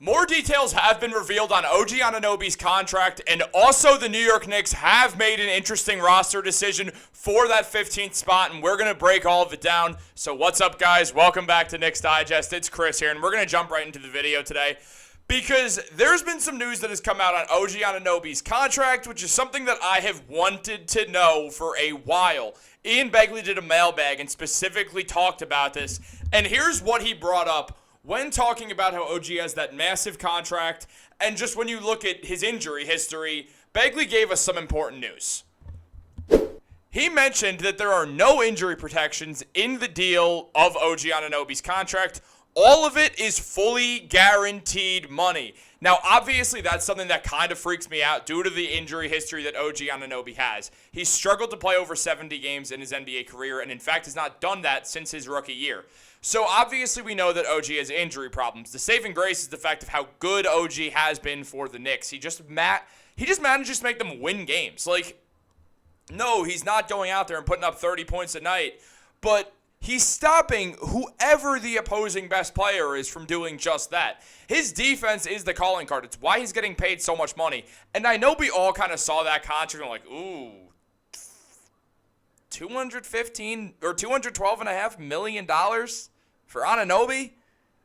More details have been revealed on OG Anunoby's contract, and also the New York Knicks have made an interesting roster decision for that 15th spot, and we're going to break all of it down. So what's up, guys? Welcome back to Knicks Digest. It's Chris here, and we're going to jump right into the video today because there's been some news that has come out on OG Anunoby's contract, which is something that I have wanted to know for a while. Ian Begley did a mailbag and specifically talked about this, and here's what he brought up when talking about how OG has that massive contract, and just when you look at his injury history, Begley gave us some important news. He mentioned that there are no injury protections in the deal of OG Anunoby's contract. All of it is fully guaranteed money. Now, obviously, that's something that kind of freaks me out due to the injury history that OG Anunoby has. He's struggled to play over 70 games in his NBA career, and in fact has not done that since his rookie year. So obviously we know that OG has injury problems. The saving grace is the fact of how good OG has been for the Knicks. He just manages to make them win games. Like, no, he's not going out there and putting up 30 points a night, but he's stopping whoever the opposing best player is from doing just that. His defense is the calling card. It's why he's getting paid so much money. And I know we all kind of saw that contract and like, ooh, $212.5 million for Anunoby?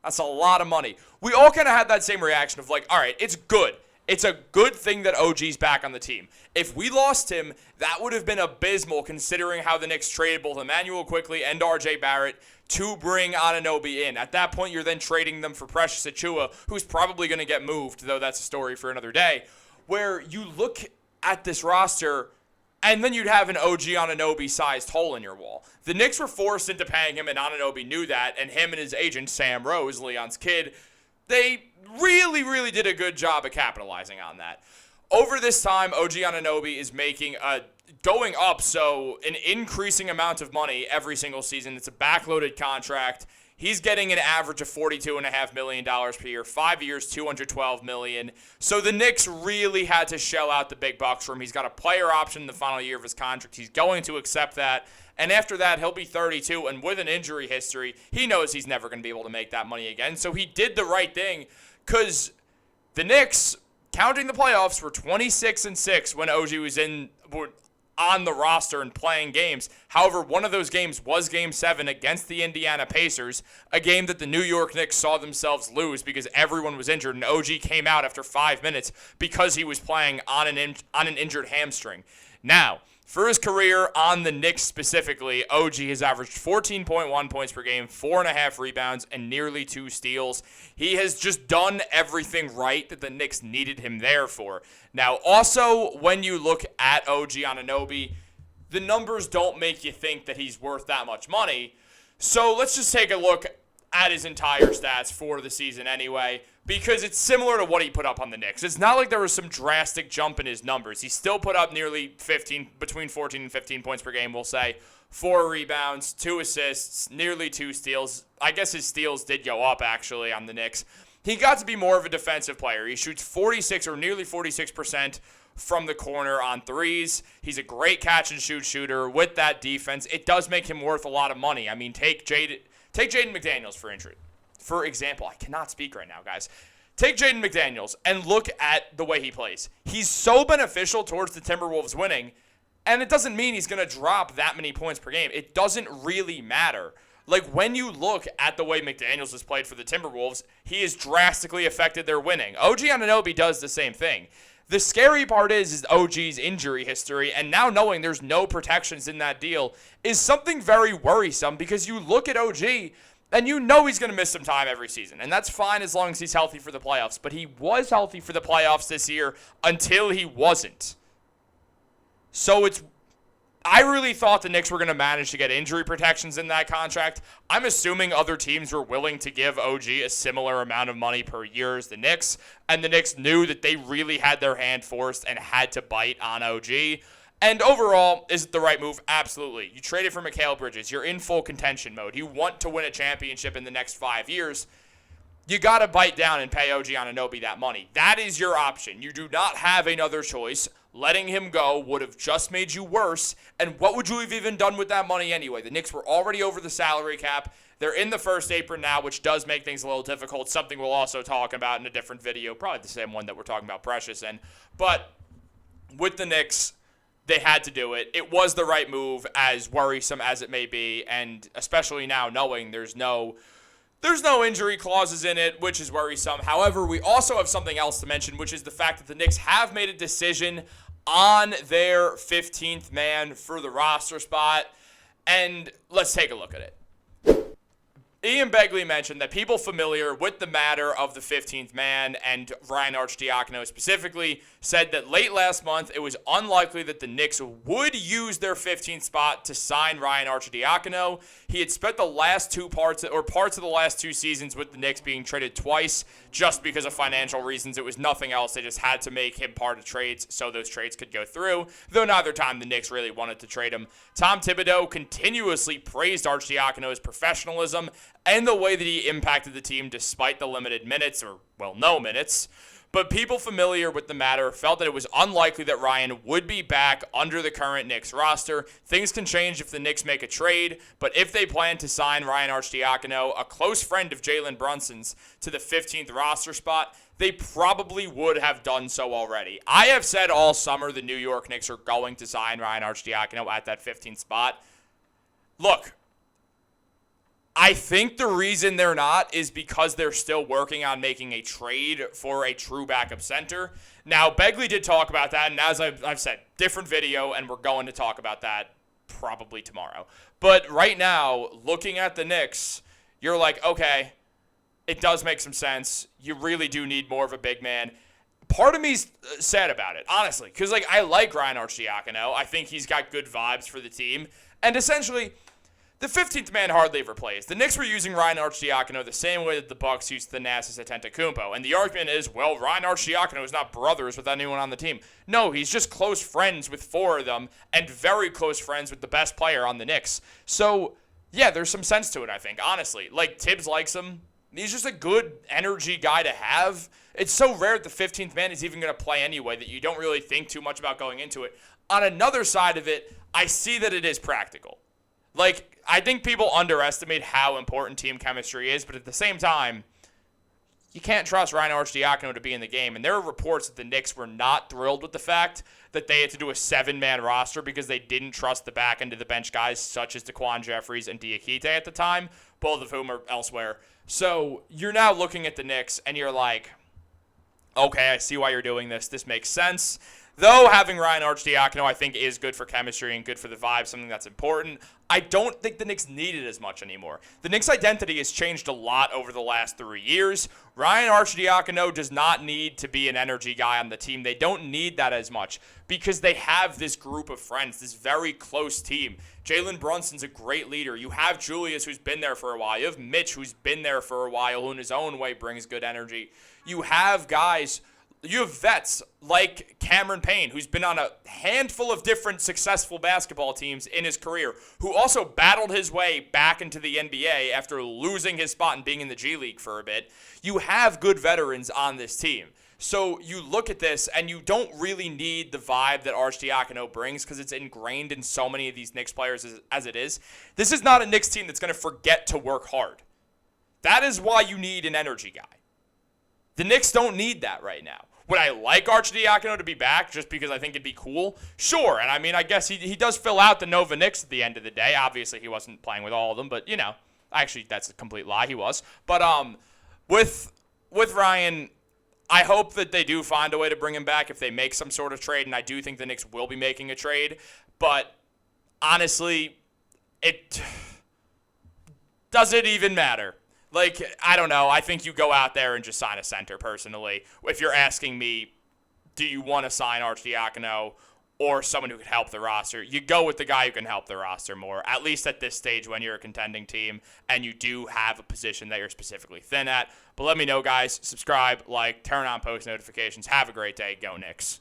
That's a lot of money. We all kind of had that same reaction of like, all right, it's good. It's a good thing that OG's back on the team. If we lost him, that would have been abysmal considering how the Knicks traded both Emmanuel Quickley and RJ Barrett to bring Anunoby in. At that point, you're then trading them for Precious Achiuwa, who's probably going to get moved, though that's a story for another day, where you look at this roster and then you'd have an OG Anunoby-sized hole in your wall. The Knicks were forced into paying him, and Anunoby knew that, and him and his agent, Sam Rose, Leon's kid, they really did a good job at capitalizing on that. Over this time, OG Anunoby is making going up, so an increasing amount of money every single season. It's a backloaded contract. He's getting an average of $42.5 million per year, 5 years, $212 million. So the Knicks really had to shell out the big bucks for him. He's got a player option in the final year of his contract. He's going to accept that. And after that, he'll be 32. And with an injury history, he knows he's never going to be able to make that money again. So he did the right thing because the Knicks, counting the playoffs, were 26-6 when OG was on the roster and playing games. However, one of those games was Game 7 against the Indiana Pacers, a game that the New York Knicks saw themselves lose because everyone was injured, and OG came out after 5 minutes because he was playing on an injured hamstring. Now, for his career on the Knicks specifically, OG has averaged 14.1 points per game, 4.5 rebounds, and nearly 2 steals. He has just done everything right that the Knicks needed him there for. Now, also, when you look at OG Anunoby, the numbers don't make you think that he's worth that much money. So let's just take a look at his entire stats for the season anyway, because it's similar to what he put up on the Knicks. It's not like there was some drastic jump in his numbers. He still put up nearly between 14 and 15 points per game, we'll say. 4 rebounds, 2 assists, nearly 2 steals. I guess his steals did go up, actually, on the Knicks. He got to be more of a defensive player. He shoots 46 or nearly 46% from the corner on threes. He's a great catch-and-shoot shooter. With that defense, it does make him worth a lot of money. I mean, take Jaden McDaniels for example. I cannot speak right now, guys. Take Jaden McDaniels and look at the way he plays. He's so beneficial towards the Timberwolves winning, and it doesn't mean he's going to drop that many points per game. It doesn't really matter. Like, when you look at the way McDaniels has played for the Timberwolves, he has drastically affected their winning. OG Anunoby does the same thing. The scary part is OG's injury history, and now knowing there's no protections in that deal is something very worrisome because you look at OG and you know he's going to miss some time every season, and that's fine as long as he's healthy for the playoffs. But he was healthy for the playoffs this year until he wasn't. So I really thought the Knicks were going to manage to get injury protections in that contract. I'm assuming other teams were willing to give OG a similar amount of money per year as the Knicks, and the Knicks knew that they really had their hand forced and had to bite on OG. And overall, is it the right move? Absolutely. You traded for Mikal Bridges. You're in full contention mode. You want to win a championship in the next 5 years. You got to bite down and pay OG Anunoby that money. That is your option. You do not have another choice. Letting him go would have just made you worse. And what would you have even done with that money anyway? The Knicks were already over the salary cap. They're in the first apron now, which does make things a little difficult. Something we'll also talk about in a different video, probably the same one that we're talking about Precious in. But with the Knicks, they had to do it. It was the right move, as worrisome as it may be, and especially now knowing there's no injury clauses in it, which is worrisome. However, we also have something else to mention, which is the fact that the Knicks have made a decision on their 15th man for the roster spot. And let's take a look at it. Ian Begley mentioned that people familiar with the matter of the 15th man and Ryan Arcidiacono specifically said that late last month it was unlikely that the Knicks would use their 15th spot to sign Ryan Arcidiacono. He had spent the last parts of the last two seasons with the Knicks being traded twice just because of financial reasons. It was nothing else. They just had to make him part of trades so those trades could go through, though neither time the Knicks really wanted to trade him. Tom Thibodeau continuously praised Arcidiacono's professionalism and the way that he impacted the team despite the limited minutes, or, well, no minutes. But people familiar with the matter felt that it was unlikely that Ryan would be back under the current Knicks roster. Things can change if the Knicks make a trade, but if they plan to sign Ryan Arcidiacono, a close friend of Jalen Brunson's, to the 15th roster spot, they probably would have done so already. I have said all summer the New York Knicks are going to sign Ryan Arcidiacono at that 15th spot. Look, I think the reason they're not is because they're still working on making a trade for a true backup center. Now, Begley did talk about that, and as I've said, different video, and we're going to talk about that probably tomorrow. But right now, looking at the Knicks, you're like, okay, it does make some sense. You really do need more of a big man. Part of me's sad about it, honestly, because I like Ryan Arcidiacono. I think he's got good vibes for the team, and essentially, the 15th man hardly ever plays. The Knicks were using Ryan Arcidiacono the same way that the Bucks used Thanasis Antetokounmpo. And the argument is, well, Ryan Arcidiacono is not brothers with anyone on the team. No, he's just close friends with four of them and very close friends with the best player on the Knicks. So, yeah, there's some sense to it, I think, honestly. Tibbs likes him. He's just a good energy guy to have. It's so rare that the 15th man is even going to play anyway that you don't really think too much about going into it. On another side of it, I see that it is practical. I think people underestimate how important team chemistry is, but at the same time, you can't trust Ryan Arcidiacono to be in the game. And there are reports that the Knicks were not thrilled with the fact that they had to do a 7-man roster because they didn't trust the back end of the bench guys such as Daquan Jeffries and Diakite at the time, both of whom are elsewhere. So you're now looking at the Knicks and you're like, okay, I see why you're doing this. This makes sense. Though having Ryan Arcidiacono, I think, is good for chemistry and good for the vibe, something that's important, I don't think the Knicks need it as much anymore. The Knicks' identity has changed a lot over the last 3 years. Ryan Arcidiacono does not need to be an energy guy on the team. They don't need that as much because they have this group of friends, this very close team. Jalen Brunson's a great leader. You have Julius, who's been there for a while. You have Mitch, who's been there for a while, who in his own way brings good energy. You have guys... You have vets like Cameron Payne, who's been on a handful of different successful basketball teams in his career, who also battled his way back into the NBA after losing his spot and being in the G League for a bit. You have good veterans on this team. So you look at this, and you don't really need the vibe that Arcidiacono brings because it's ingrained in so many of these Knicks players as it is. This is not a Knicks team that's going to forget to work hard. That is why you need an energy guy. The Knicks don't need that right now. Would I like Arcidiacono to be back just because I think it'd be cool? Sure, and I guess he does fill out the Nova Knicks at the end of the day. Obviously, he wasn't playing with all of them, but, actually, that's a complete lie. He was. But with Ryan, I hope that they do find a way to bring him back if they make some sort of trade, and I do think the Knicks will be making a trade. But, honestly, does it even matter? I don't know. I think you go out there and just sign a center, personally. If you're asking me, do you want to sign Arcidiacono or someone who could help the roster, you go with the guy who can help the roster more, at least at this stage when you're a contending team and you do have a position that you're specifically thin at. But let me know, guys. Subscribe, turn on post notifications. Have a great day. Go Knicks.